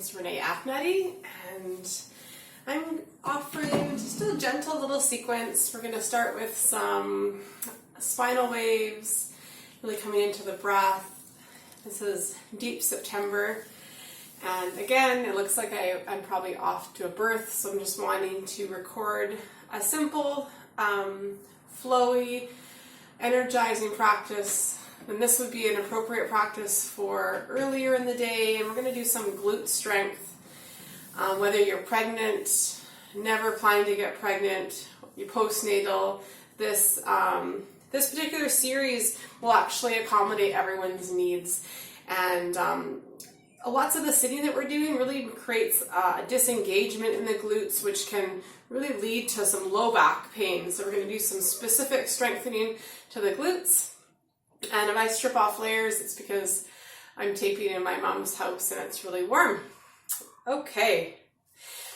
name's Renee Afnetty, and I'm offering just a gentle little sequence. We're going to start with some spinal waves, really coming into the breath. This is deep September, and again, it looks like I'm probably off to a birth, so I'm just wanting to record a simple, flowy, energizing practice. And this would be an appropriate practice for earlier in the day, and we're going to do some glute strength. Whether you're pregnant, never planning to get pregnant, you're postnatal, this particular series will actually accommodate everyone's needs. And lots of the sitting that we're doing really creates a disengagement in the glutes, which can really lead to some low back pain. So we're going to do some specific strengthening to the glutes. And if I strip off layers, it's because I'm taping in my mom's house and it's really warm. Okay,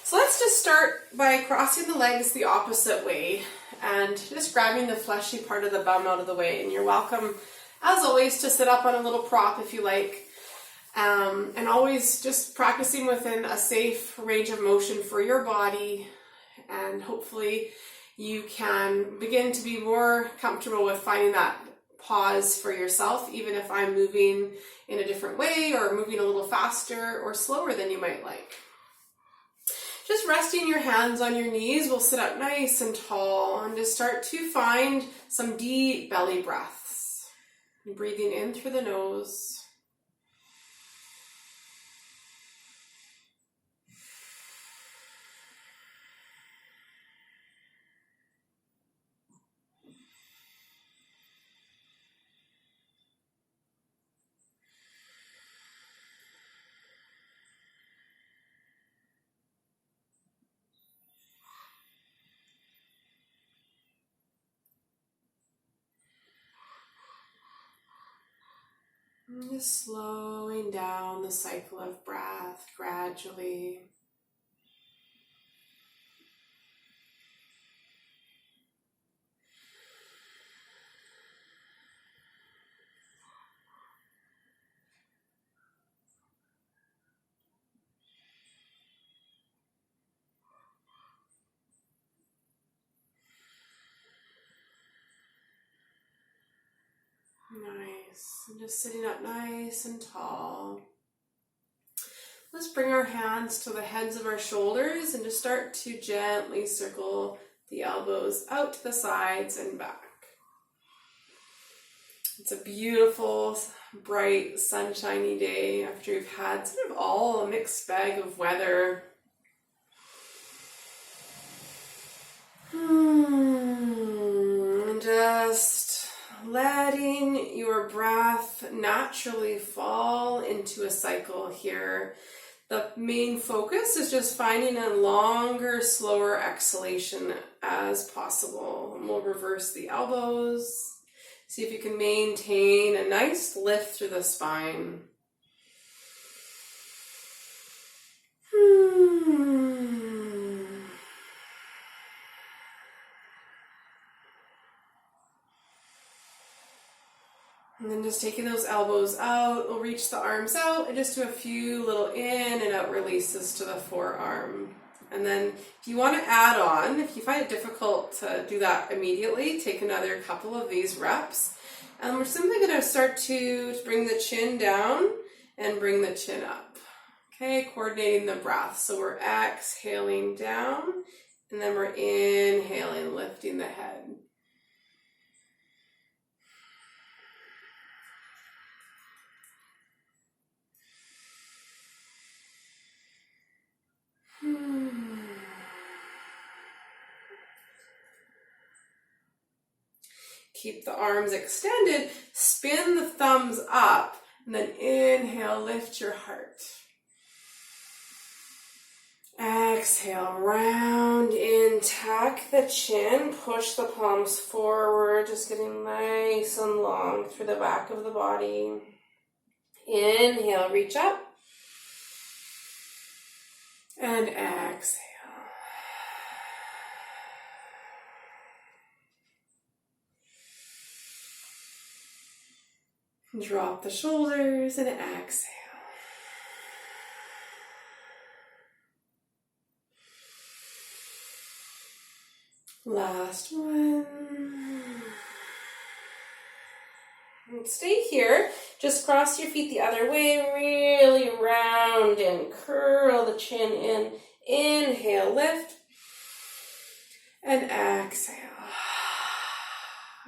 so let's just start by crossing the legs the opposite way and just grabbing the fleshy part of the bum out of the way. And you're welcome, as always, to sit up on a little prop if you like. And always just practicing within a safe range of motion for your body. And hopefully you can begin to be more comfortable with finding that pause for yourself, even if I'm moving in a different way or moving a little faster or slower than you might like. Just resting your hands on your knees, we'll sit up nice and tall and just start to find some deep belly breaths. Breathing in through the nose. And just slowing down the cycle of breath gradually. Nice. And just sitting up nice and tall. Let's bring our hands to the heads of our shoulders and just start to gently circle the elbows out to the sides and back. It's a beautiful, bright, sunshiny day after you've had sort of all a mixed bag of weather. And just letting your breath naturally fall into a cycle here. The main focus is just finding a longer, slower exhalation as possible. And we'll reverse the elbows. See if you can maintain a nice lift through the spine. And then just taking those elbows out, we'll reach the arms out and just do a few little in and out releases to the forearm. And then if you want to add on, if you find it difficult to do that immediately, take another couple of these reps. And we're simply going to start to bring the chin down and bring the chin up. Okay, coordinating the breath. So we're exhaling down and then we're inhaling, lifting the head. Keep the arms extended, spin the thumbs up, and then inhale, lift your heart. Exhale, round in, tuck the chin, push the palms forward, just getting nice and long through the back of the body. Inhale, reach up, and exhale. Drop the shoulders and exhale. Last one. And stay here. Just cross your feet the other way. Really round and curl the chin in. Inhale, lift. And exhale.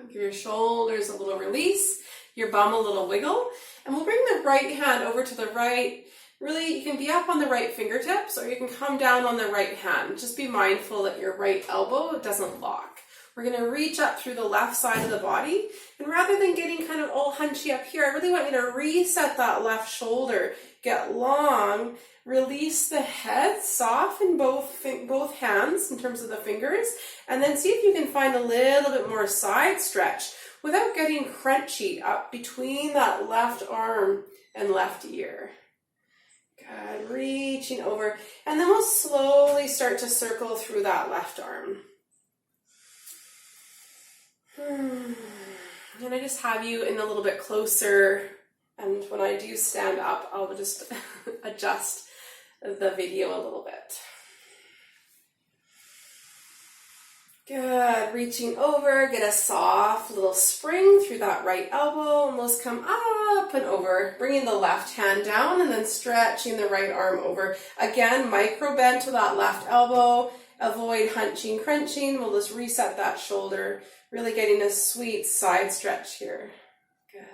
Give your shoulders a little release. Your bum a little wiggle. And we'll bring the right hand over to the right. Really, you can be up on the right fingertips or you can come down on the right hand. Just be mindful that your right elbow doesn't lock. We're going to reach up through the left side of the body. And rather than getting kind of all hunchy up here, I really want you to reset that left shoulder. Get long. Release the head. Soften both hands in terms of the fingers. And then see if you can find a little bit more side stretch without getting crunchy up between that left arm and left ear. Good, reaching over, and then we'll slowly start to circle through that left arm. And I just have you in a little bit closer, and when I do stand up, I'll just adjust the video a little bit. Good, reaching over, get a soft little spring through that right elbow, and let's come up and over, bringing the left hand down and then stretching the right arm over. Again, micro bend to that left elbow, avoid hunching, crunching. We'll just reset that shoulder, really getting a sweet side stretch here. Good.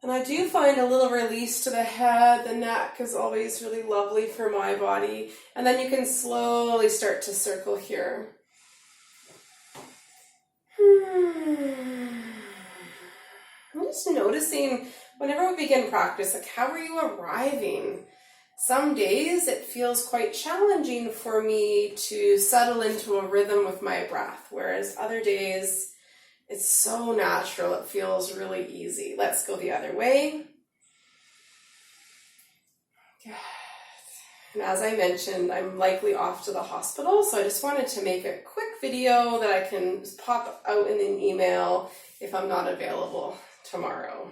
And I do find a little release to the head. The neck is always really lovely for my body. And then you can slowly start to circle here. I'm just noticing whenever we begin practice, like how are you arriving? Some days it feels quite challenging for me to settle into a rhythm with my breath, whereas other days it's so natural, it feels really easy. Let's go the other way. Good. And as I mentioned, I'm likely off to the hospital, so I just wanted to make a quick video that I can pop out in an email if I'm not available tomorrow.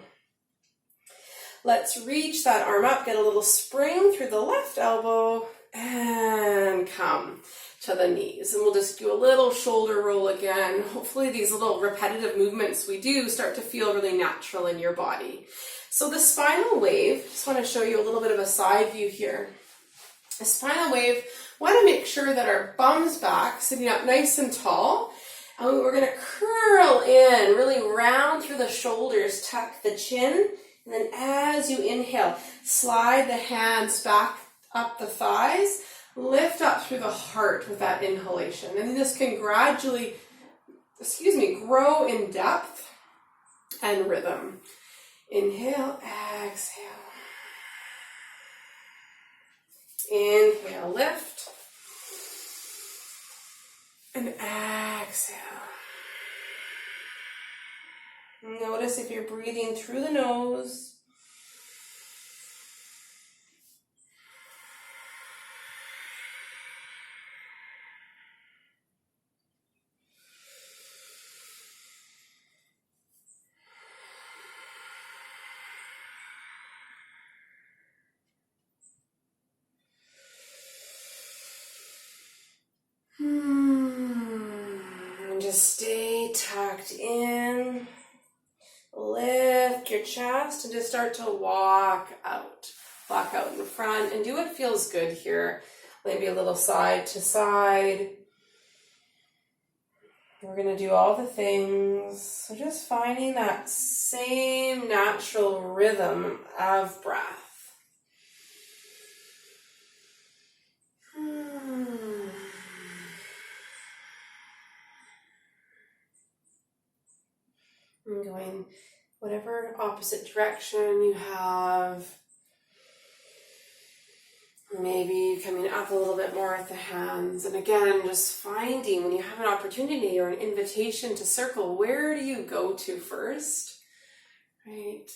Let's reach that arm up, get a little spring through the left elbow, and come to the knees. And we'll just do a little shoulder roll again. Hopefully these little repetitive movements we do start to feel really natural in your body. So the spinal wave, just want to show you a little bit of a side view here. A spinal wave, want to make sure that our bum's back, sitting up nice and tall. And we're going to curl in, really round through the shoulders, tuck the chin. And then as you inhale, slide the hands back up the thighs, lift up through the heart with that inhalation. And this can gradually, grow in depth and rhythm. Inhale, exhale. Inhale, lift. And exhale. Notice if you're breathing through the nose. And just stay tucked in. Lift your chest and just start to walk out. Walk out in front and do what feels good here. Maybe a little side to side. We're going to do all the things. So just finding that same natural rhythm of breath. And going whatever opposite direction you have. Maybe coming up a little bit more at the hands. And again, just finding when you have an opportunity or an invitation to circle, where do you go to first? Right?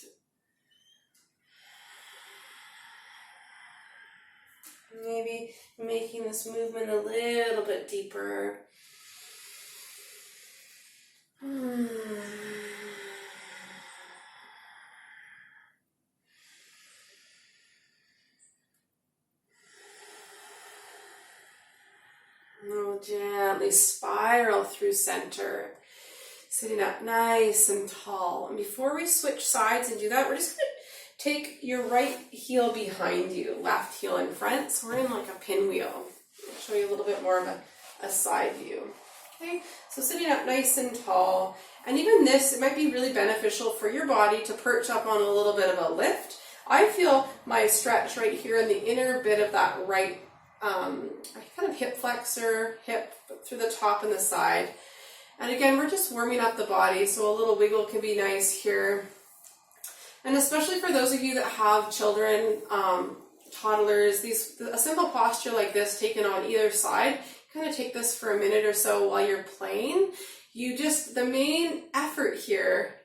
Maybe making this movement a little bit deeper. gently spiral through center. Sitting up nice and tall. And before we switch sides and do that, we're just going to take your right heel behind you, left heel in front. So we're in like a pinwheel. I'll show you a little bit more of a side view. Okay, so sitting up nice and tall. And even this, it might be really beneficial for your body to perch up on a little bit of a lift. I feel my stretch right here in the inner bit of that right kind of hip flexor, hip through the top and the side. And again, we're just warming up the body, so a little wiggle can be nice here. And especially for those of you that have children, toddlers, a simple posture like this taken on either side, kind of take this for a minute or so while you're playing. The main effort here,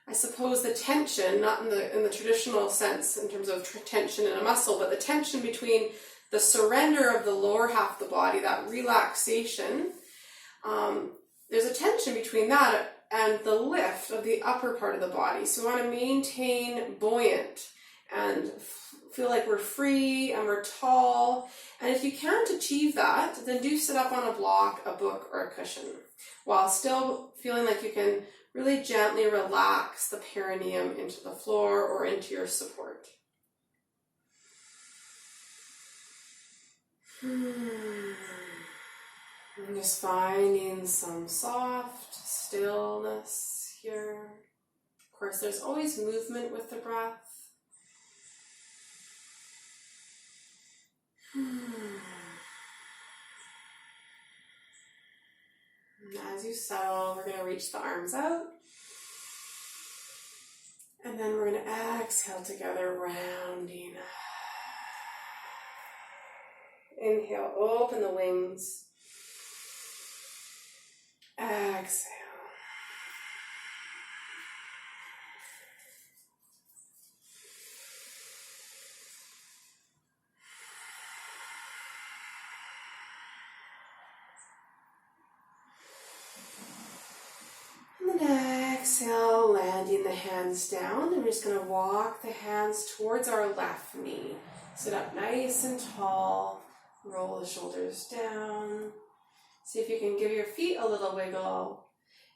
I suppose the tension, not in the traditional sense in terms of tension in a muscle, but the tension between the surrender of the lower half of the body, that relaxation, there's a tension between that and the lift of the upper part of the body. So we want to maintain buoyant and feel like we're free and we're tall. And if you can't achieve that, then do sit up on a block, a book, or a cushion, while still feeling like you can really gently relax the perineum into the floor or into your support. I'm just finding some soft stillness here. Of course, there's always movement with the breath. And as you settle, we're going to reach the arms out. And then we're going to exhale together, rounding. Inhale, open the wings. Exhale. And then exhale, landing the hands down. And we're just going to walk the hands towards our left knee. Sit up nice and tall. Roll the shoulders down. See if you can give your feet a little wiggle.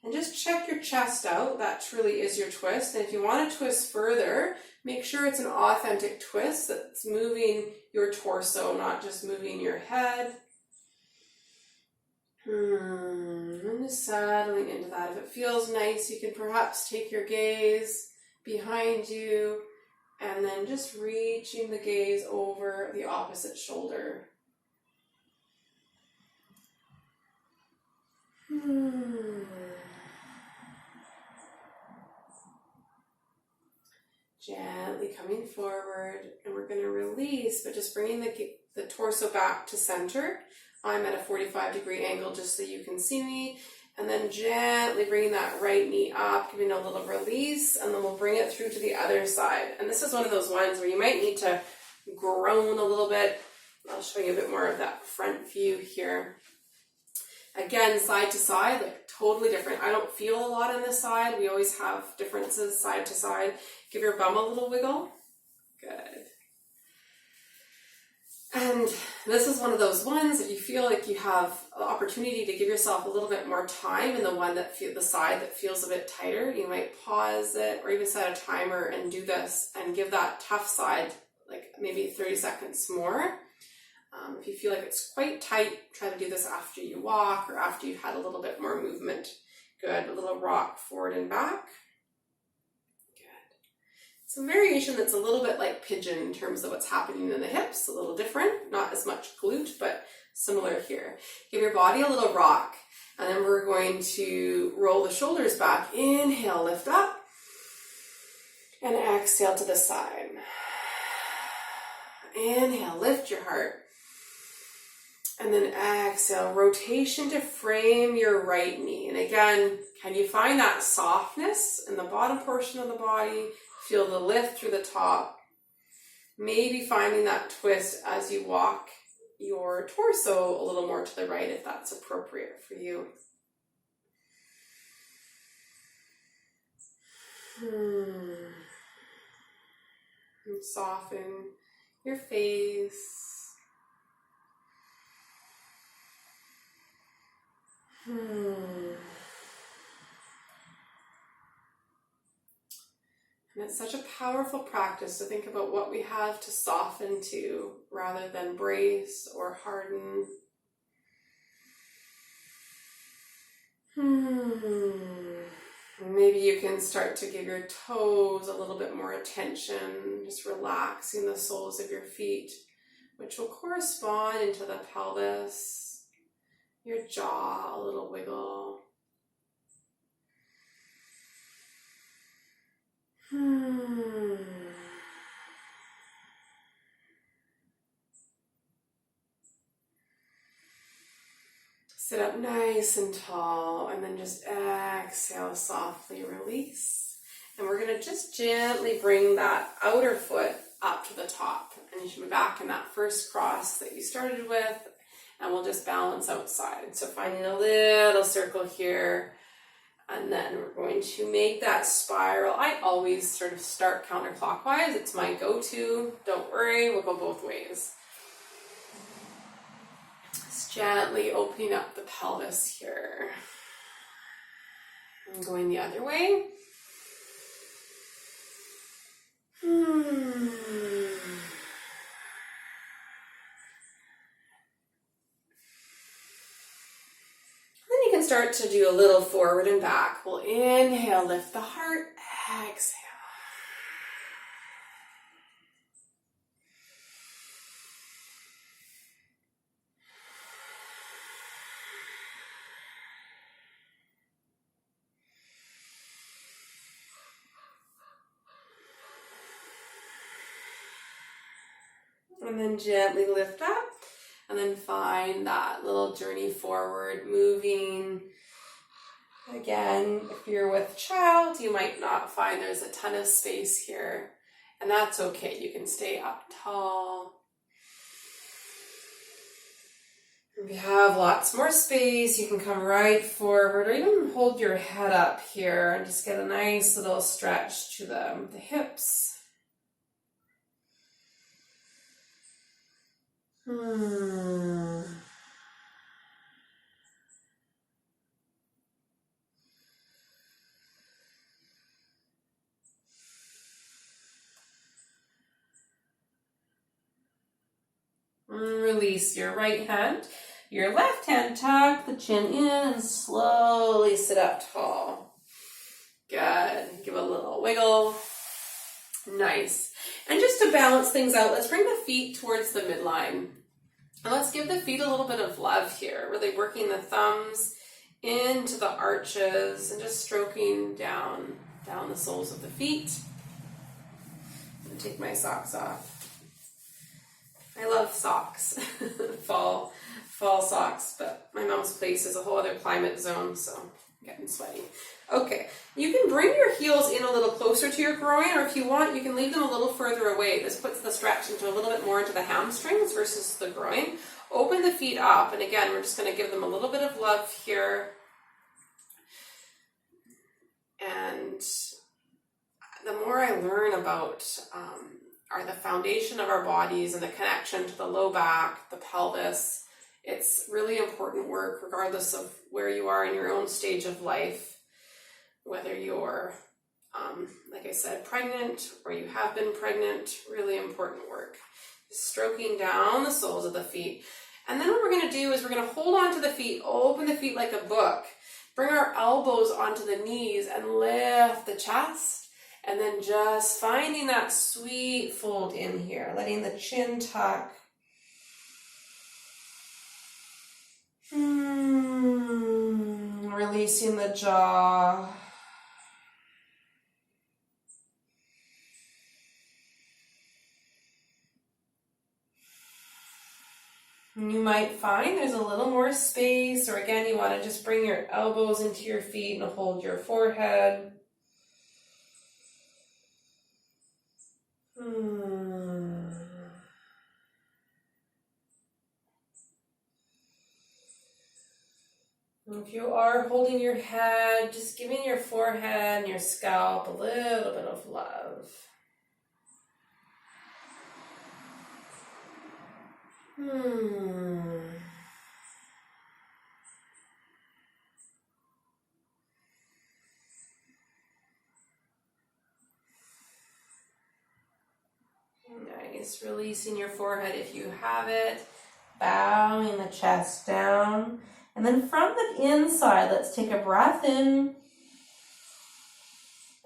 And just check your chest out. That truly is your twist. And if you want to twist further, make sure it's an authentic twist that's moving your torso, not just moving your head. And just settling into that. If it feels nice, you can perhaps take your gaze behind you and then just reaching the gaze over the opposite shoulder. Gently coming forward, and we're going to release, but just bringing the torso back to center. I'm at a 45-degree angle just so you can see me. And then gently bringing that right knee up, giving a little release, and then we'll bring it through to the other side. And this is one of those ones where you might need to groan a little bit. I'll show you a bit more of that front view here. Again, side to side, like totally different. I don't feel a lot on this side. We always have differences side to side. Give your bum a little wiggle. Good. And this is one of those ones that you feel like you have the opportunity to give yourself a little bit more time in the side that feels a bit tighter. You might pause it or even set a timer and do this and give that tough side like maybe 30 seconds more. If you feel like it's quite tight, try to do this after you walk or after you've had a little bit more movement. Good. A little rock forward and back. Good. It's a variation that's a little bit like pigeon in terms of what's happening in the hips. A little different. Not as much glute, but similar here. Give your body a little rock. And then we're going to roll the shoulders back. Inhale, lift up. And exhale to the side. Inhale, lift your heart. And then exhale, rotation to frame your right knee. And again, can you find that softness in the bottom portion of the body? Feel the lift through the top. Maybe finding that twist as you walk your torso a little more to the right if that's appropriate for you. And soften your face. And it's such a powerful practice to think about what we have to soften to rather than brace or harden. Maybe you can start to give your toes a little bit more attention, just relaxing the soles of your feet, which will correspond into the pelvis, your jaw, a little wiggle. Sit up nice and tall, and then just exhale, softly release. And we're going to just gently bring that outer foot up to the top. And you should be back in that first cross that you started with, and we'll just balance outside. So finding a little circle here, and then we're going to make that spiral. I always sort of start counterclockwise. It's my go-to. Don't worry, we'll go both ways. Just gently opening up the pelvis here. And going the other way. Start to do a little forward and back. We'll inhale, lift the heart, exhale. And then gently lift up. And then find that little journey forward, moving. Again, if you're with a child, you might not find there's a ton of space here. And that's okay. You can stay up tall. If you have lots more space, you can come right forward or even hold your head up here and just get a nice little stretch to the hips. Release your right hand. Your left hand, tuck the chin in and slowly sit up tall. Good. Give a little wiggle. Nice. And just to balance things out, let's bring the feet towards the midline. And let's give the feet a little bit of love here, really working the thumbs into the arches and just stroking down the soles of the feet. I'm gonna take my socks off. I love socks, fall socks, but my mom's place is a whole other climate zone, so I'm getting sweaty. Okay, you can bring your heels in a little closer to your groin, or if you want, you can leave them a little further away. This puts the stretch into a little bit more into the hamstrings versus the groin. Open the feet up, and again, we're just going to give them a little bit of love here. And the more I learn about the foundation of our bodies and the connection to the low back, the pelvis, it's really important work regardless of where you are in your own stage of life, whether you're, like I said, pregnant or you have been pregnant, really important work. Stroking down the soles of the feet. And then what we're going to do is we're going to hold on to the feet, open the feet like a book, bring our elbows onto the knees and lift the chest. And then just finding that sweet fold in here, letting the chin tuck. Releasing the jaw. And you might find there's a little more space, or again, you want to just bring your elbows into your feet and hold your forehead. If you are holding your head, just giving your forehead and your scalp a little bit of love. Nice. Releasing your forehead if you have it. Bowing the chest down. And then from the inside, let's take a breath in.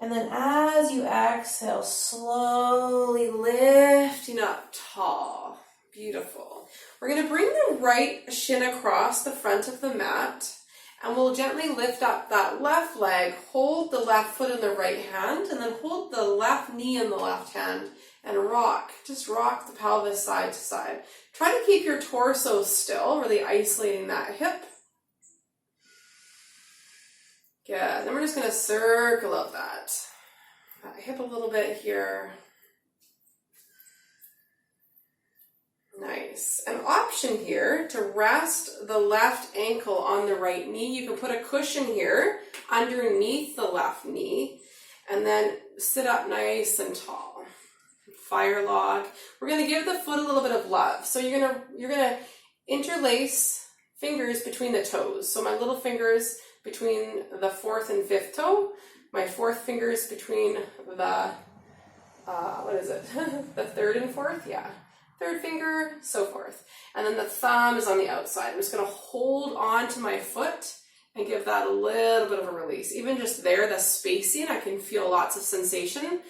And then as you exhale, slowly lifting up tall. Beautiful. We're going to bring the right shin across the front of the mat. And we'll gently lift up that left leg, hold the left foot in the right hand, and then hold the left knee in the left hand and rock. Just rock the pelvis side to side. Try to keep your torso still, really isolating that hip. Good. Then we're just going to circle out that hip a little bit here. Nice. An option here to rest the left ankle on the right knee. You can put a cushion here underneath the left knee and then sit up nice and tall. Fire log. We're going to give the foot a little bit of love. So you're going to interlace fingers between the toes. So my little fingers between the fourth and fifth toe. My fourth fingers between the the third and fourth, yeah. Third finger, so forth. And then the thumb is on the outside. I'm just going to hold on to my foot and give that a little bit of a release. Even just there, the spacing, I can feel lots of sensation.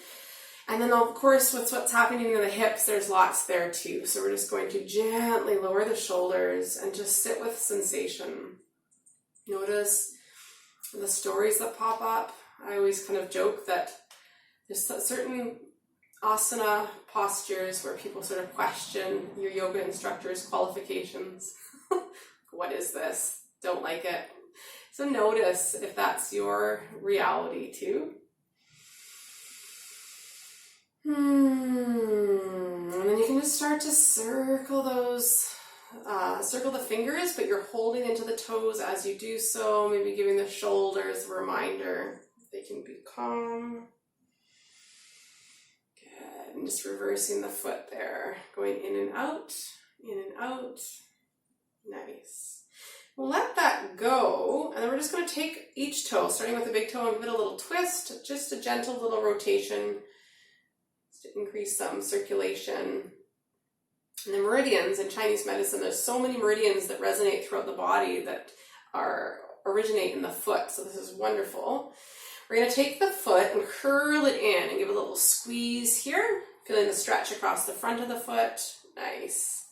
And then of course, with what's happening in the hips, there's lots there too. So we're just going to gently lower the shoulders and just sit with sensation. Notice the stories that pop up. I always kind of joke that there's certain asana postures where people sort of question your yoga instructor's qualifications. What is this? Don't like it. So notice if that's your reality too. And then you can just start to circle the fingers, but you're holding into the toes as you do so, maybe giving the shoulders a reminder they can be calm. Good. And just reversing the foot there, going in and out, in and out. Nice. We'll let that go, and then we're just going to take each toe, starting with the big toe, and give it a little twist, just a gentle little rotation to increase some circulation. And the meridians in Chinese medicine, there's so many meridians that resonate throughout the body that originate in the foot. So this is wonderful. We're going to take the foot and curl it in and give a little squeeze here, feeling the stretch across the front of the foot. Nice.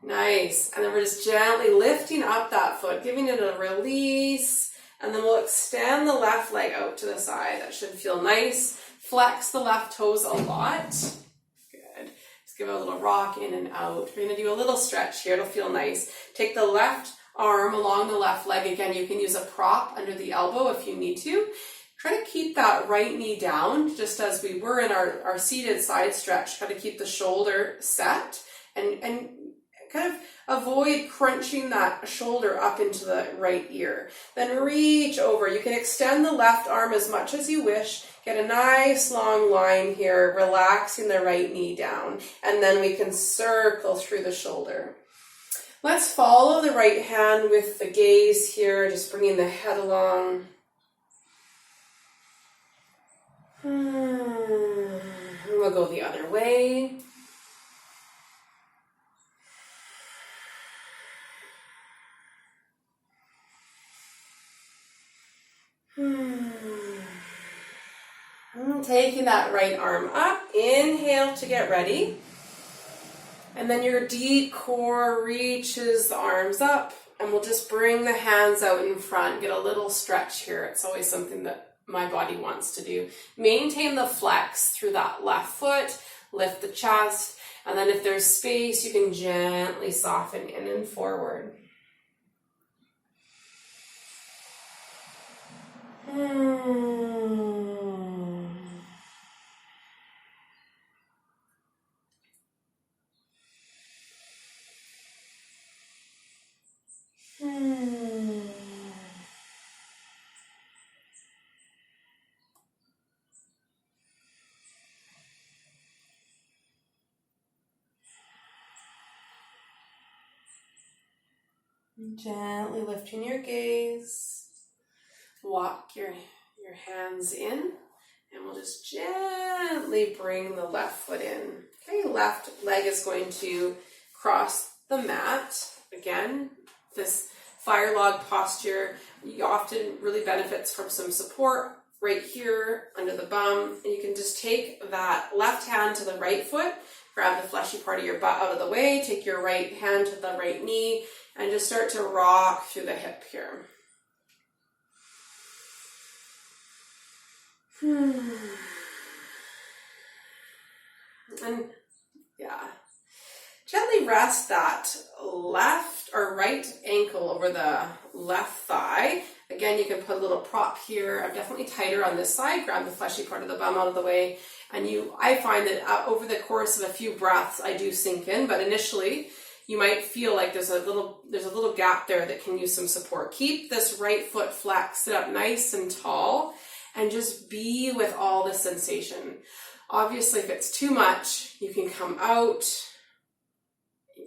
Nice. And then we're just gently lifting up that foot, giving it a release. And then we'll extend the left leg out to the side. That should feel nice. Flex the left toes a lot. Good. Just give it a little rock in and out. We're going to do a little stretch here. It'll feel nice. Take the left arm along the left leg. Again, you can use a prop under the elbow if you need to. Try to keep that right knee down, just as we were in our seated side stretch. Try to keep the shoulder set and kind of avoid crunching that shoulder up into the right ear. Then reach over. You can extend the left arm as much as you wish. Get a nice long line here, relaxing the right knee down. And then we can circle through the shoulder. Let's follow the right hand with the gaze here, just bringing the head along. We'll go the other way. Taking that right arm up, inhale to get ready. And then your deep core reaches the arms up, and we'll just bring the hands out in front, get a little stretch here. It's always something that my body wants to do. Maintain the flex through that left foot, lift the chest, and then if there's space, you can gently soften in and forward. Gently lifting your gaze. Walk your hands in, and we'll just gently bring the left foot in. Okay, left leg is going to cross the mat. Again, this fire log posture often really benefits from some support right here under the bum. And you can just take that left hand to the right foot, grab the fleshy part of your butt out of the way, take your right hand to the right knee, and just start to rock through the hip here. And yeah, gently rest that left or right ankle over the left thigh. Again, you can put a little prop here. I'm definitely tighter on this side. Grab the fleshy part of the bum out of the way. And I find that over the course of a few breaths, I do sink in, but initially you might feel like there's a little gap there that can use some support. Keep this right foot flexed, sit up nice and tall, and just be with all the sensation. Obviously, if it's too much, you can come out.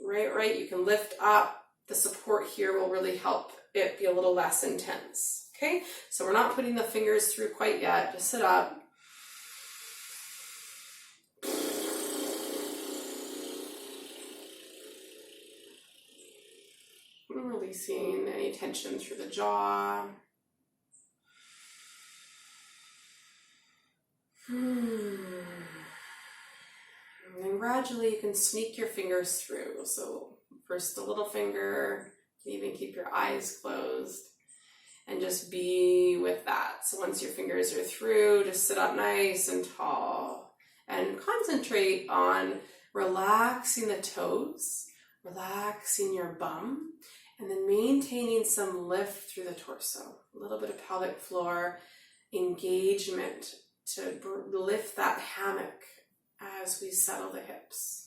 Right, you can lift up. The support here will really help it be a little less intense. Okay, so we're not putting the fingers through quite yet. Just sit up. And releasing any tension through the jaw. And then gradually you can sneak your fingers through. So first the little finger, even keep your eyes closed and just be with that. So once your fingers are through, just sit up nice and tall and concentrate on relaxing the toes, relaxing your bum, and then maintaining some lift through the torso. A little bit of pelvic floor engagement to lift that hammock as we settle the hips.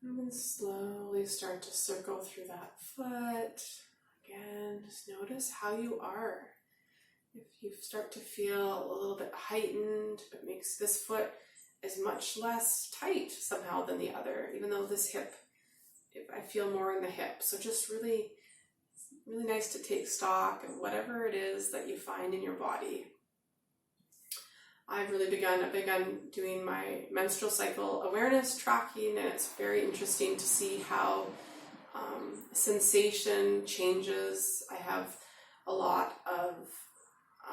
And then slowly start to circle through that foot. Again, just notice how you are. If you start to feel a little bit heightened, it makes this foot is much less tight somehow than the other, even though this hip, I feel more in the hip. So just really, really nice to take stock of whatever it is that you find in your body. I've really begun doing my menstrual cycle awareness tracking, and it's very interesting to see how sensation changes. I have a lot of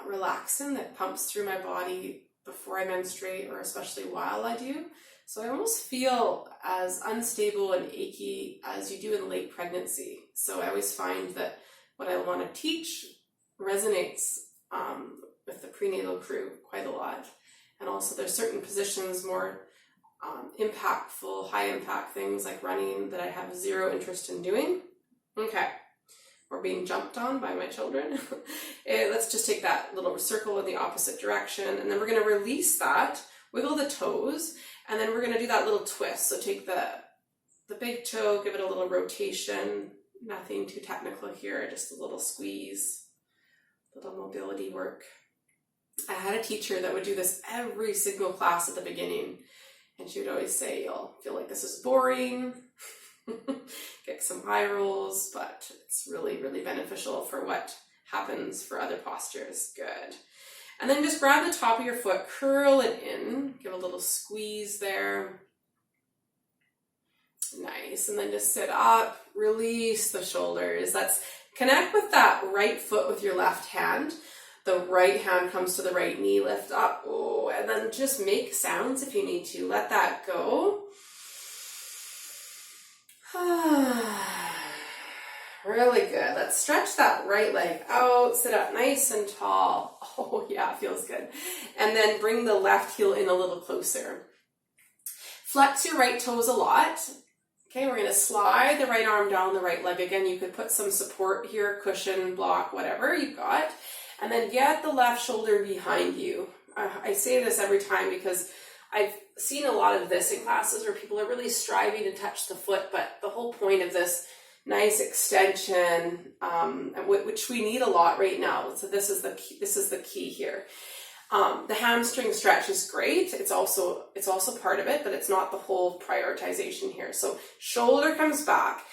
relaxin that pumps through my body before I menstruate, or especially while I do. So I almost feel as unstable and achy as you do in late pregnancy. So I always find that what I want to teach resonates with the prenatal crew quite a lot. And also there's certain positions, more impactful, high impact things like running that I have zero interest in doing. Okay, we're being jumped on by my children. Let's just take that little circle in the opposite direction, and then we're going to release that, wiggle the toes, and then we're going to do that little twist. So take the big toe, give it a little rotation, nothing too technical here, just a little squeeze, little mobility work. I had a teacher that would do this every single class at the beginning, and she would always say, you'll feel like this is boring, get some eye rolls, but it's really, really beneficial for what happens for other postures. Good. And then just grab the top of your foot, curl it in, give a little squeeze there. Nice. And then just sit up, release the shoulders. Connect with that right foot with your left hand. The right hand comes to the right knee, lift up, and then just make sounds if you need to. Let that go. Really good. Let's stretch that right leg out, sit up nice and tall. Oh yeah, it feels good. And then bring the left heel in a little closer. Flex your right toes a lot. Okay, we're going to slide the right arm down the right leg. Again, you could put some support here, cushion, block, whatever you've got. And then get the left shoulder behind you. I say this every time because I've seen a lot of this in classes where people are really striving to touch the foot, but the whole point of this nice extension, which we need a lot right now. So this is the key here. The hamstring stretch is great. It's also part of it, but it's not the whole prioritization here. So shoulder comes back,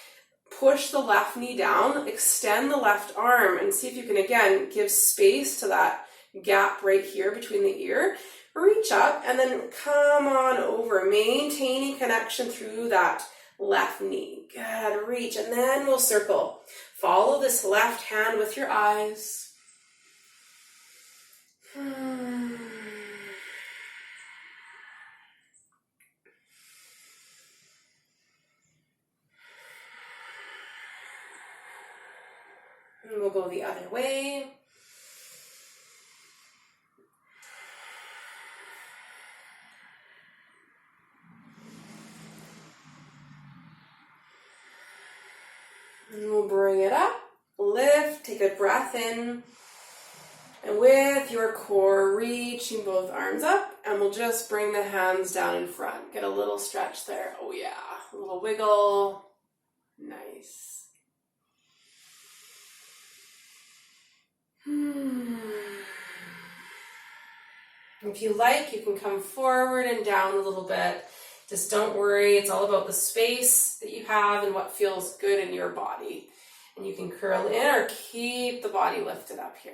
push the left knee down, extend the left arm, and see if you can, again, give space to that gap right here between the ear. Reach up and then come on over, maintaining connection through that left knee. Good, reach, and then we'll circle. Follow this left hand with your eyes. And we'll go the other way. And we'll bring it up, lift, take a breath in, and with your core, reaching both arms up, and we'll just bring the hands down in front. Get a little stretch there. Oh yeah, a little wiggle. Nice. If you like, you can come forward and down a little bit. Just don't worry, it's all about the space that you have and what feels good in your body. And you can curl in or keep the body lifted up here.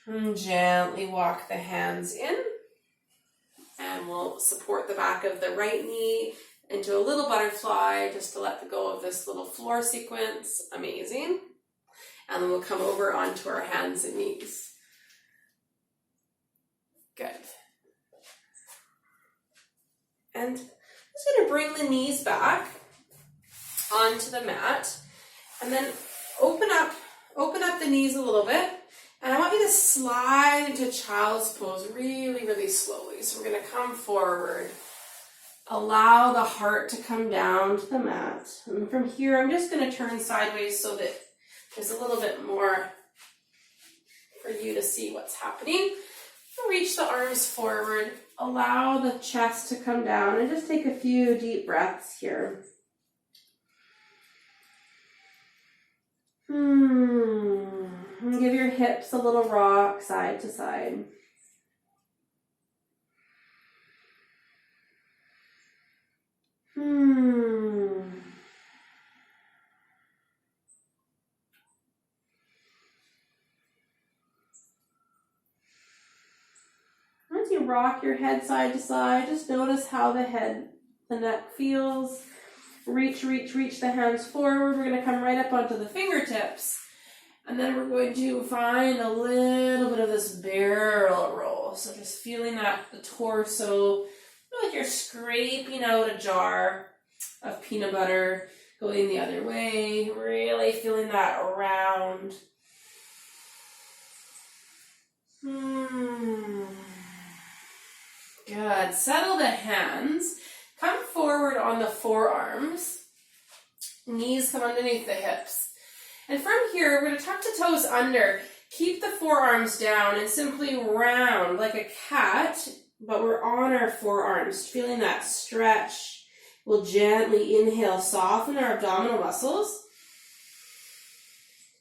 And gently walk the hands in. And we'll support the back of the right knee into a little butterfly just to let go of this little floor sequence. Amazing. And then we'll come over onto our hands and knees. Good. And I'm just going to bring the knees back onto the mat and then open up the knees a little bit. And I want you to slide into child's pose really, really slowly. So we're going to come forward. Allow the heart to come down to the mat. And from here, I'm just going to turn sideways so that there's a little bit more for you to see what's happening. Reach the arms forward. Allow the chest to come down. And just take a few deep breaths here. And give your hips a little rock side to side. Once you rock your head side to side, just notice how the neck feels. Reach the hands forward. We're going to come right up onto the fingertips. And then we're going to find a little bit of this barrel roll. So just feeling the torso, like you're scraping out a jar of peanut butter, going the other way, really feeling that round. Good. Settle the hands. Come forward on the forearms. Knees come underneath the hips. And from here, we're going to tuck the toes under. Keep the forearms down and simply round like a cat, but we're on our forearms, feeling that stretch. We'll gently inhale, soften our abdominal muscles.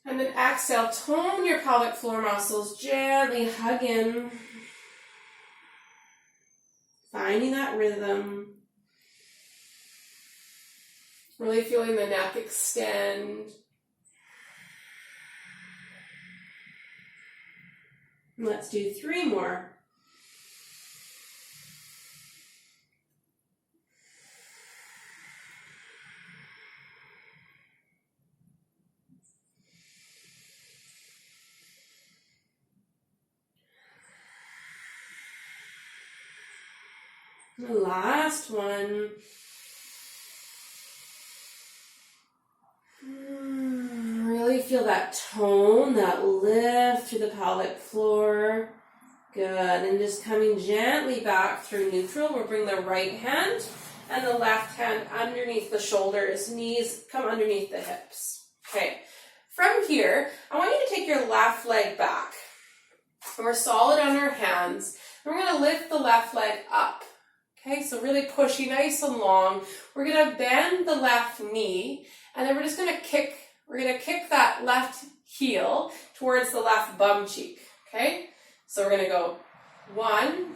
And then exhale, tone your pelvic floor muscles, gently hug in. Finding that rhythm. Really feeling the neck extend. Let's do 3 more. The last one. Really feel that tone, that lift through the pelvic floor. Good. And just coming gently back through neutral. We'll bring the right hand and the left hand underneath the shoulders, knees come underneath the hips. Okay, from here, I want you to take your left leg back. And we're solid on our hands. And we're going to lift the left leg up. Okay, so really pushy, nice and long. We're going to bend the left knee, and then we're just going to kick. We're going to kick that left heel towards the left bum cheek. Okay, so we're going to go 1,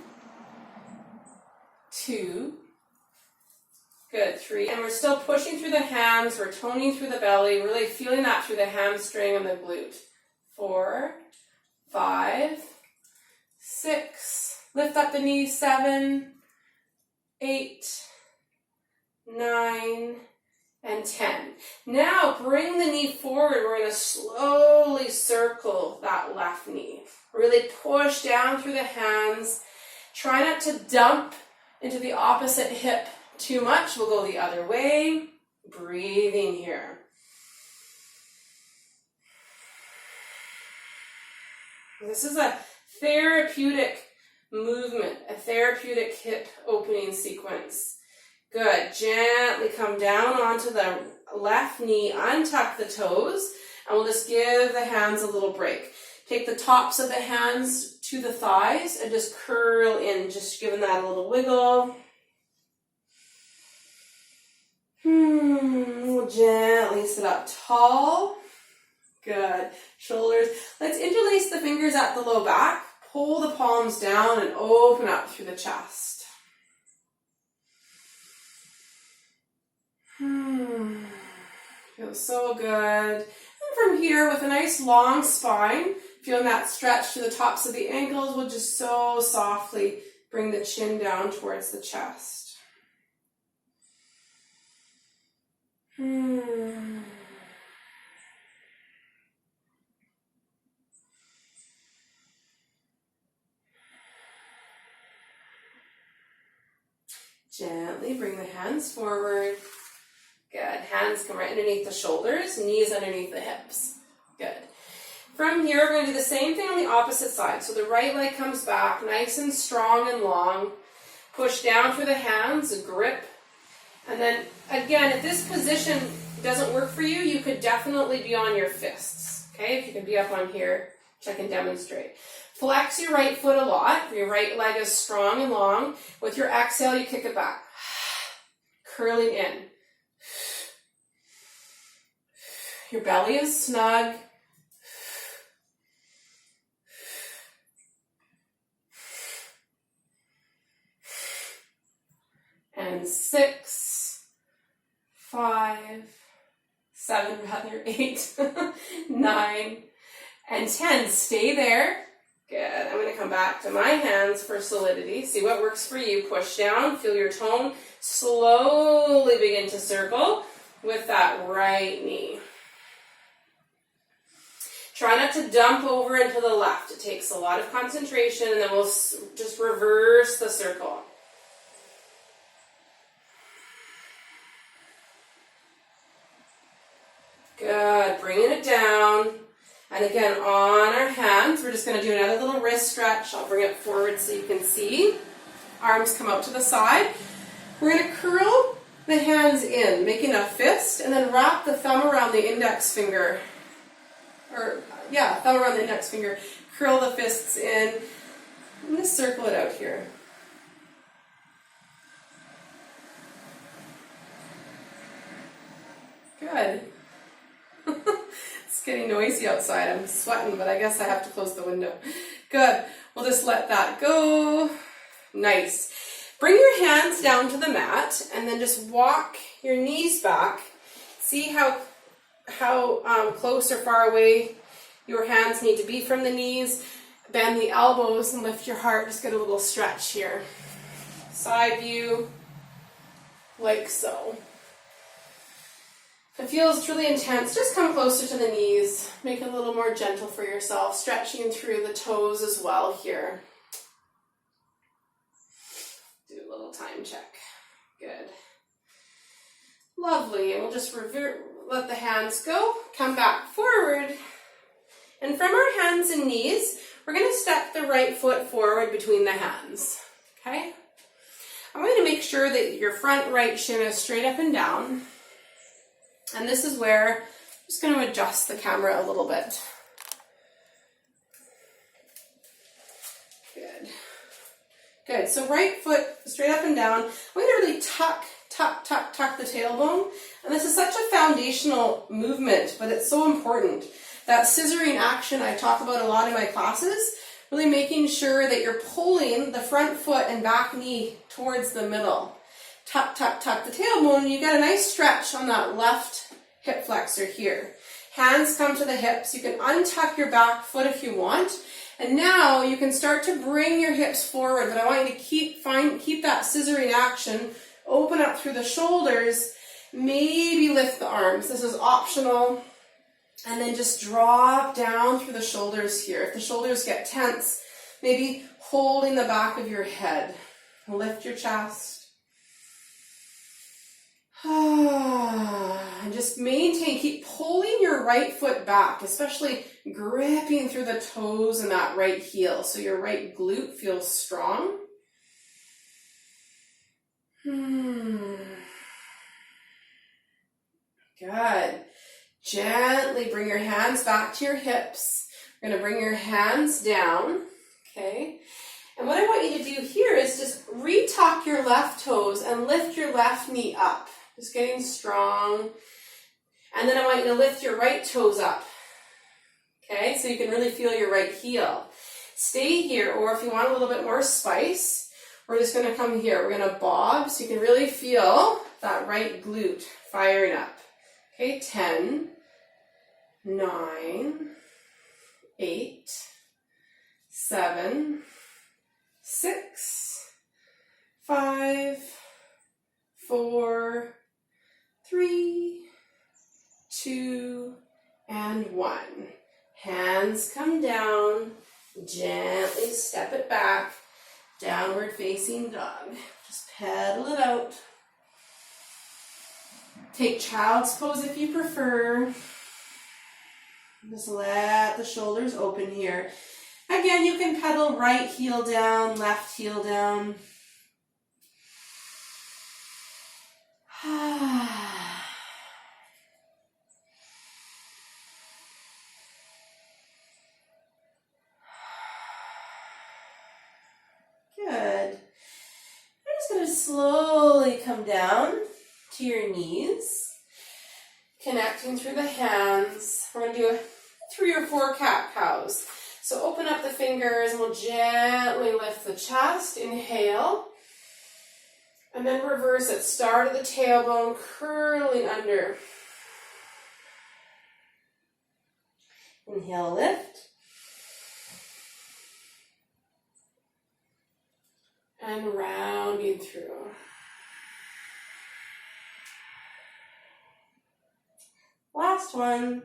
2, good, 3, and we're still pushing through the hands. We're toning through the belly, really feeling that through the hamstring and the glute. 4, 5, 6, lift up the knees, 7, 8, 9, and 10. Now bring the knee forward. We're going to slowly circle that left knee. Really push down through the hands. Try not to dump into the opposite hip too much. We'll go the other way. Breathing here. This is a therapeutic movement, a therapeutic hip opening sequence. Good. Gently come down onto the left knee, untuck the toes, and we'll just give the hands a little break. Take the tops of the hands to the thighs and just curl in, just giving that a little wiggle. We'll gently sit up tall. Good. Shoulders. Let's interlace the fingers at the low back. Pull the palms down and open up through the chest. Feels so good. And from here, with a nice long spine, feeling that stretch to the tops of the ankles, we'll just so softly bring the chin down towards the chest. Gently bring the hands forward. Good. Hands come right underneath the shoulders, knees underneath the hips. Good. From here, we're going to do the same thing on the opposite side. So the right leg comes back, nice and strong and long. Push down through the hands, grip. And then, again, if this position doesn't work for you, you could definitely be on your fists. Okay, if you can be up on here, which I can demonstrate. Flex your right foot a lot. Your right leg is strong and long. With your exhale, you kick it back. Curling in. Your belly is snug. And 6, 5, 7, 8, 9, and 10. Stay there. Good. I'm going to come back to my hands for solidity. See what works for you. Push down. Feel your tone. Slowly begin to circle with that right knee. Try not to dump over into the left. It takes a lot of concentration, and then we'll just reverse the circle. Good. Bringing it down. And again, on our hands, we're just going to do another little wrist stretch. I'll bring it forward so you can see. Arms come out to the side. We're going to curl the hands in, making a fist, and then wrap the thumb around the index finger. Thumb around the index finger. Curl the fists in. I'm going to circle it out here. Good. It's getting noisy outside. I'm sweating, but I guess I have to close the window. Good. We'll just let that go. Nice. Bring your hands down to the mat and then just walk your knees back. See how close or far away your hands need to be from the knees. Bend the elbows and lift your heart. Just get a little stretch here. Side view, like so. If it feels truly intense, just come closer to the knees. Make it a little more gentle for yourself, stretching through the toes as well here. Do a little time check. Good. Lovely. And we'll just let the hands go. Come back forward. And from our hands and knees, we're going to step the right foot forward between the hands. Okay? I'm going to make sure that your front right shin is straight up and down. And this is where I'm just going to adjust the camera a little bit. Good. Good. So right foot straight up and down. I'm going to really tuck the tailbone. And this is such a foundational movement, but it's so important. That scissoring action I talk about a lot in my classes, really making sure that you're pulling the front foot and back knee towards the middle. Tuck the tailbone, and you get a nice stretch on that left hip flexor here. Hands come to the hips. You can untuck your back foot if you want. And now you can start to bring your hips forward, but I want you to keep that scissoring action. Open up through the shoulders. Maybe lift the arms. This is optional. And then just drop down through the shoulders here. If the shoulders get tense, maybe holding the back of your head. Lift your chest. And just maintain, keep pulling your right foot back, especially gripping through the toes and that right heel so your right glute feels strong. Good. Gently bring your hands back to your hips. You're going to bring your hands down, okay? And what I want you to do here is just retuck your left toes and lift your left knee up. Just getting strong. And then I want you to lift your right toes up, okay? So you can really feel your right heel. Stay here, or if you want a little bit more spice, we're just going to come here. We're going to bob so you can really feel that right glute firing up. Okay, 10, 9, 8, 7, 6, 5, 4, 3, 2, and 1. Hands come down, gently step it back, downward facing dog. Just pedal it out. Take child's pose if you prefer. Just let the shoulders open here. Again, you can pedal right heel down, left heel down. Good. I'm just going to slowly come down to your knees, connecting through the hands. We're going to do 3 or 4 cat-cows. So open up the fingers and we'll gently lift the chest. Inhale. And then reverse it. Start at the tailbone, curling under. Inhale, lift. And rounding through. Last one.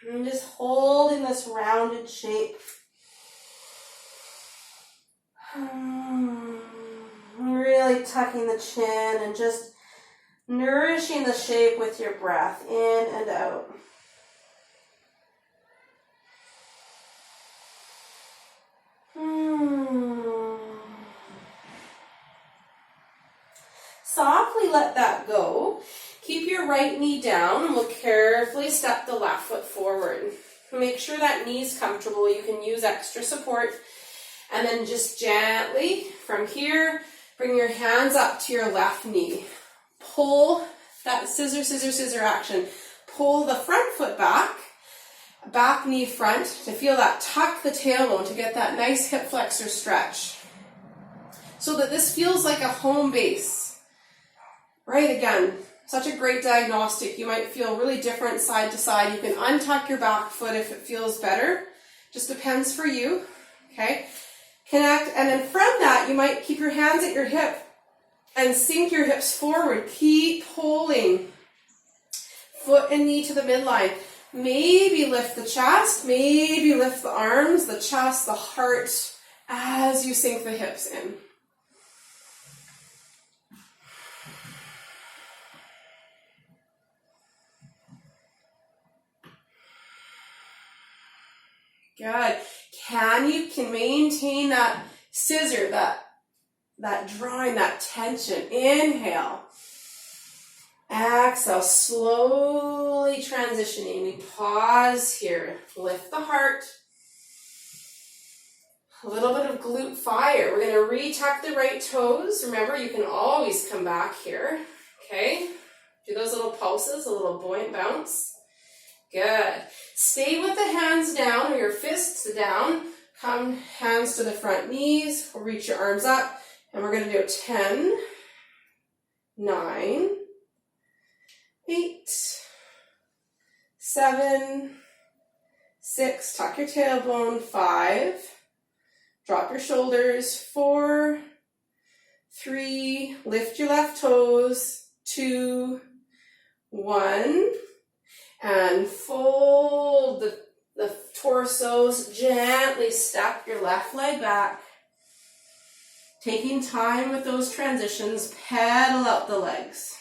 And just holding this rounded shape. Really tucking the chin and just nourishing the shape with your breath in and out. Softly let that go. Keep your right knee down and we'll carefully step the left foot forward. Make sure that knee's comfortable. You can use extra support. And then just gently from here, bring your hands up to your left knee. Pull that scissor, scissor, scissor action. Pull the front foot back knee front to feel that tuck the tailbone to get that nice hip flexor stretch. So that this feels like a home base. Right, again, such a great diagnostic. You might feel really different side to side. You can untuck your back foot if it feels better. Just depends for you, okay? Connect, and then from that, you might keep your hands at your hip and sink your hips forward. Keep pulling. Foot and knee to the midline. Maybe lift the chest, maybe lift the arms, the chest, the heart, as you sink the hips in. Good. You can maintain that scissor, that drawing, that tension. Inhale. Exhale, slowly transitioning. We pause here. Lift the heart. A little bit of glute fire. We're going to re-tuck the right toes. Remember, you can always come back here. Okay? Do those little pulses, a little buoyant bounce. Good. Stay with the hands down or your fists down. Come hands to the front knees. We'll reach your arms up. And we're going to do 10, 9, 8, 7, 6. Tuck your tailbone. 5. Drop your shoulders. 4, 3. Lift your left toes. 2, 1. And fold the torsos. Gently step your left leg back. Taking time with those transitions. Pedal out the legs.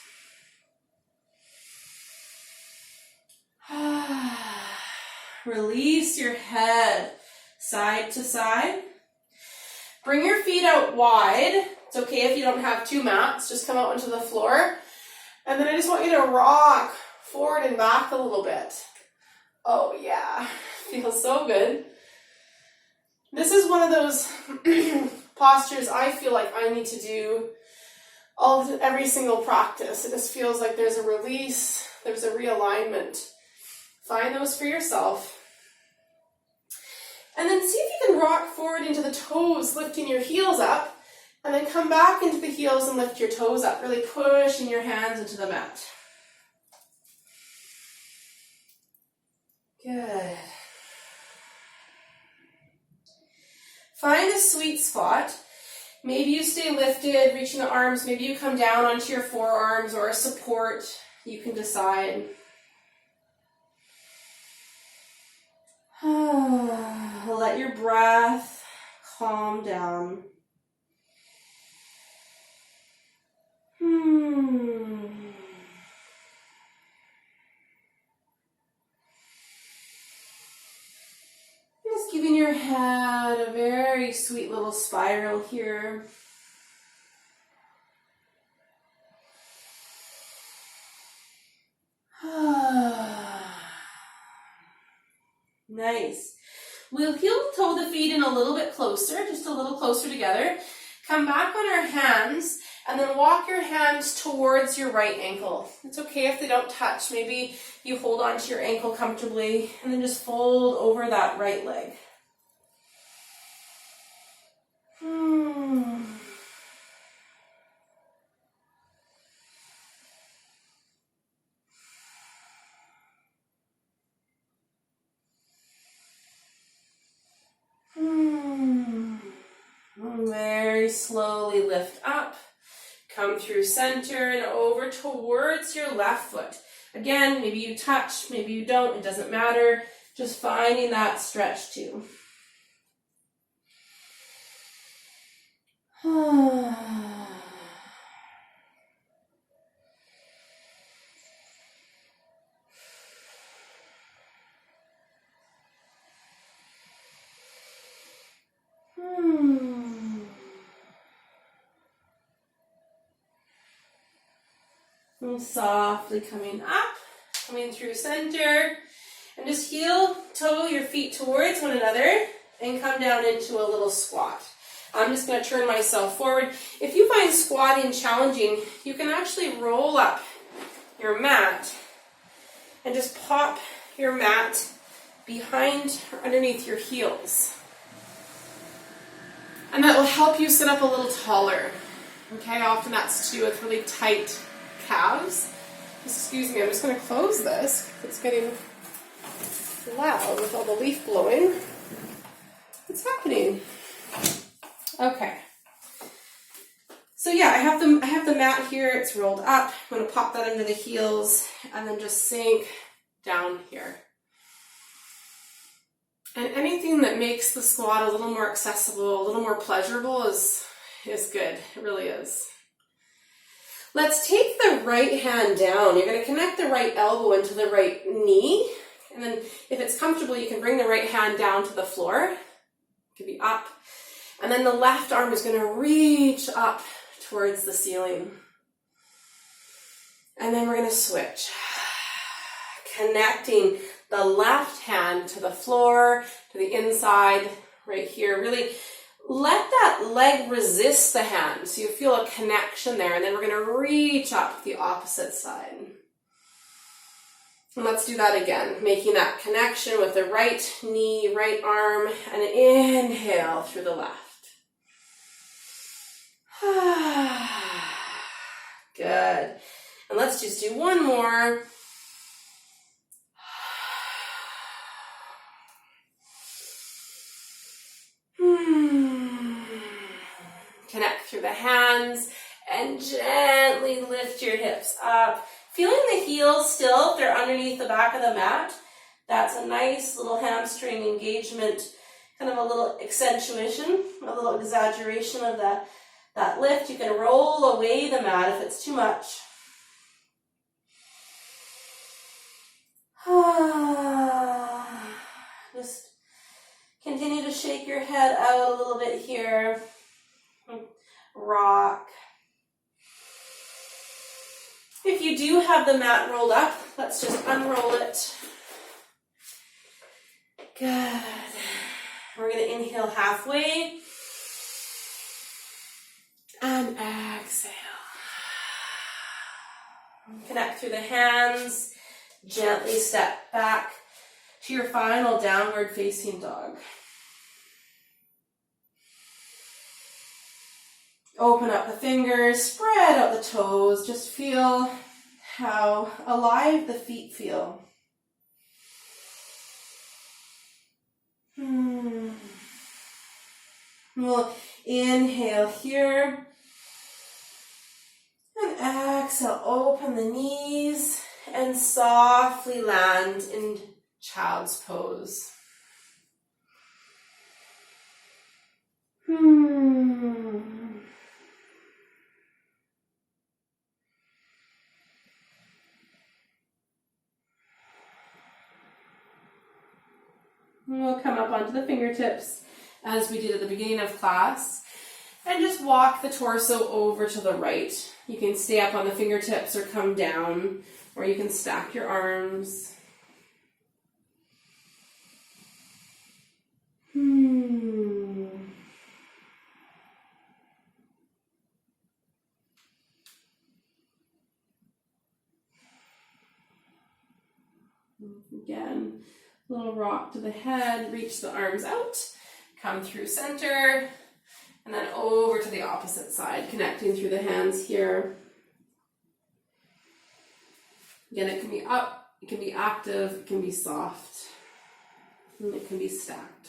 Release your head side to side. Bring your feet out wide. It's okay if you don't have 2 mats. Just come out onto the floor. And then I just want you to rock forward and back a little bit. Oh yeah, feels so good. This is one of those postures I feel like I need to do every single practice. It just feels like there's a release, there's a realignment. Find those for yourself. And then see if you can rock forward into the toes, lifting your heels up, and then come back into the heels and lift your toes up, really pushing your hands into the mat. Good. Find a sweet spot. Maybe you stay lifted, reaching the arms. Maybe you come down onto your forearms or a support. You can decide. Let your breath calm down. Just giving your head a very sweet little spiral here. Nice. We'll heel toe the feet in a little bit closer, just a little closer together. Come back on our hands and then walk your hands towards your right ankle. It's okay if they don't touch. Maybe you hold onto your ankle comfortably and then just fold over that right leg. Very slowly lift up, come through center and over towards your left foot. Again, maybe you touch, maybe you don't, it doesn't matter. Just finding that stretch too. And softly coming up, coming through center, and just heel toe your feet towards one another and come down into a little squat. I'm just going to turn myself forward. If you find squatting challenging, you can actually roll up your mat and just pop your mat behind or underneath your heels. And that will help you sit up a little taller. Okay, often that's to do with really tight calves. Excuse me, I'm just going to close this. It's getting loud with all the leaf blowing. What's happening? Okay. So yeah, I have the mat here. It's rolled up. I'm going to pop that under the heels and then just sink down here. And anything that makes the squat a little more accessible, a little more pleasurable is good. It really is. Let's take the right hand down. You're going to connect the right elbow into the right knee And then if it's comfortable, you can bring the right hand down to the floor. It could be up. And then the left arm is going to reach up towards the ceiling. And then we're going to switch. Connecting the left hand to the floor, to the inside, right here. Really let that leg resist the hand so you feel a connection there. And then we're going to reach up the opposite side. And let's do that again, making that connection with the right knee, right arm, and inhale through the left. Good. And let's just do one more. Connect through the hands and gently lift your hips up. Feeling the heels still, if they're underneath the back of the mat. That's a nice little hamstring engagement, kind of a little accentuation, a little exaggeration of that lift. You can roll away the mat if it's too much. Just continue to shake your head out a little bit here. Rock. If you do have the mat rolled up, let's just unroll it. Good. We're going to inhale halfway. And exhale. Connect through the hands. Gently step back to your final downward facing dog. Open up the fingers, spread out the toes. Just feel how alive the feet feel. We'll inhale here. And exhale, open the knees and softly land in child's pose. We'll come up onto the fingertips as we did at the beginning of class and just walk the torso over to the right. You can stay up on the fingertips or come down, or you can stack your arms. Again, little rock to the head, reach the arms out, come through center, and then over to the opposite side, connecting through the hands here. Again, it can be up, it can be active, it can be soft, and it can be stacked.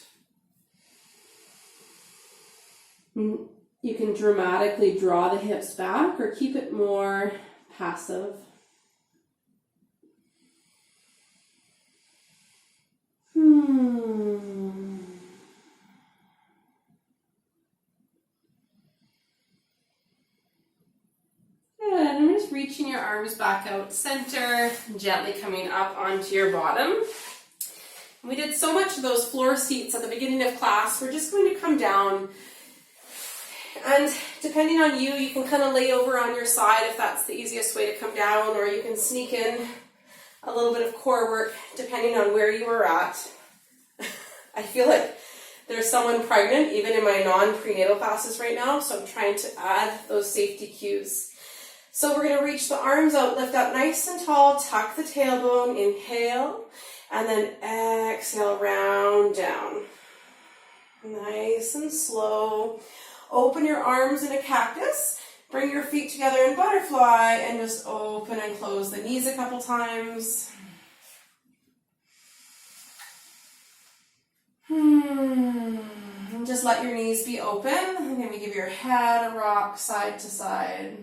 You can dramatically draw the hips back or keep it more passive. Good, and just reaching your arms back out center, gently coming up onto your bottom. We did so much of those floor seats at the beginning of class. We're just going to come down, and depending on you, you can kind of lay over on your side if that's the easiest way to come down, or you can sneak in a little bit of core work depending on where you are at. I feel like there's someone pregnant even in my non-prenatal classes right now, so I'm trying to add those safety cues. So we're going to reach the arms out, lift up nice and tall, tuck the tailbone, inhale, and then exhale, round down. Nice and slow. Open your arms in a cactus, bring your feet together in butterfly, and just open and close the knees a couple times. And just let your knees be open, and maybe give your head a rock side to side.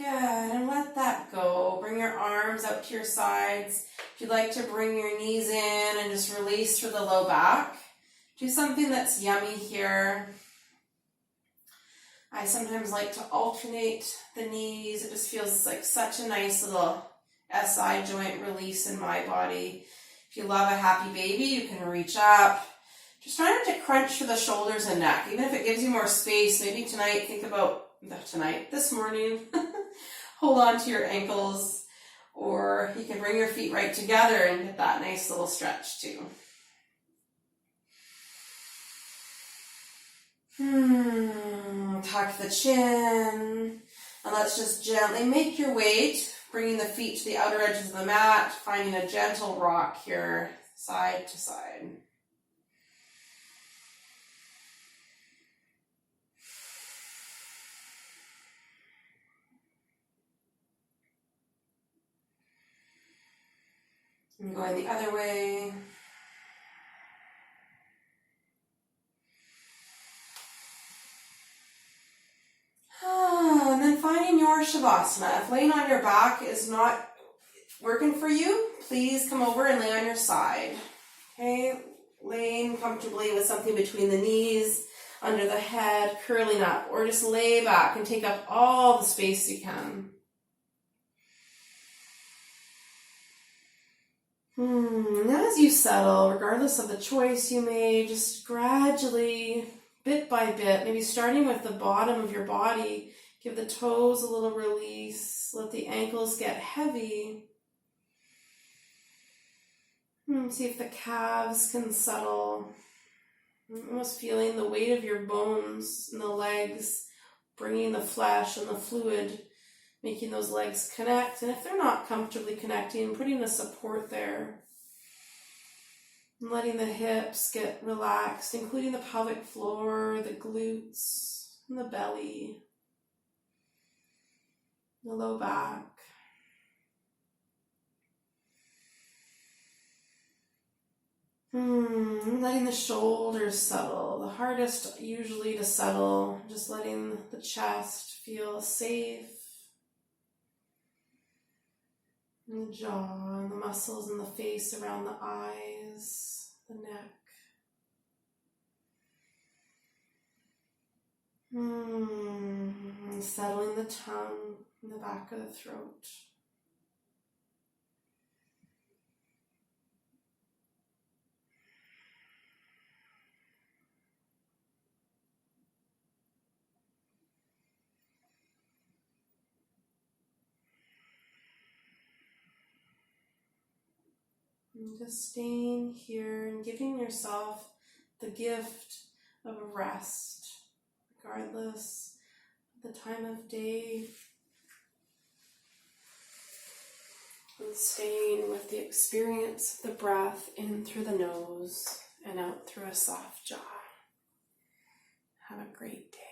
Good, and let that go. Bring your arms out to your sides. If you'd like to bring your knees in and just release through the low back, do something that's yummy here. I sometimes like to alternate the knees. It just feels like such a nice little SI joint release in my body. If you love a happy baby, you can reach up. Just try not to crunch for the shoulders and neck. Even if it gives you more space, maybe tonight, think about this morning, hold on to your ankles, or you can bring your feet right together and get that nice little stretch too. Tuck the chin, and let's just gently make your weight, bringing the feet to the outer edges of the mat, finding a gentle rock here, side to side. And going the other way. And then finding your Shavasana. If laying on your back is not working for you, please come over and lay on your side. Okay, laying comfortably with something between the knees, under the head, curling up, or just lay back and take up all the space you can. And as you settle, regardless of the choice you made, just gradually, bit by bit, maybe starting with the bottom of your body, give the toes a little release, let the ankles get heavy. See if the calves can settle. Almost feeling the weight of your bones in the legs, bringing the flesh and the fluid, making those legs connect. And if they're not comfortably connecting, putting a support there. And letting the hips get relaxed, including the pelvic floor, the glutes, and the belly, the low back. Letting the shoulders settle. The hardest usually to settle. Just letting the chest feel safe. And the jaw and the muscles in the face around the eyes, the neck. And settling the tongue in the back of the throat. And just staying here and giving yourself the gift of rest, regardless of the time of day. And staying with the experience of the breath in through the nose and out through a soft jaw. Have a great day.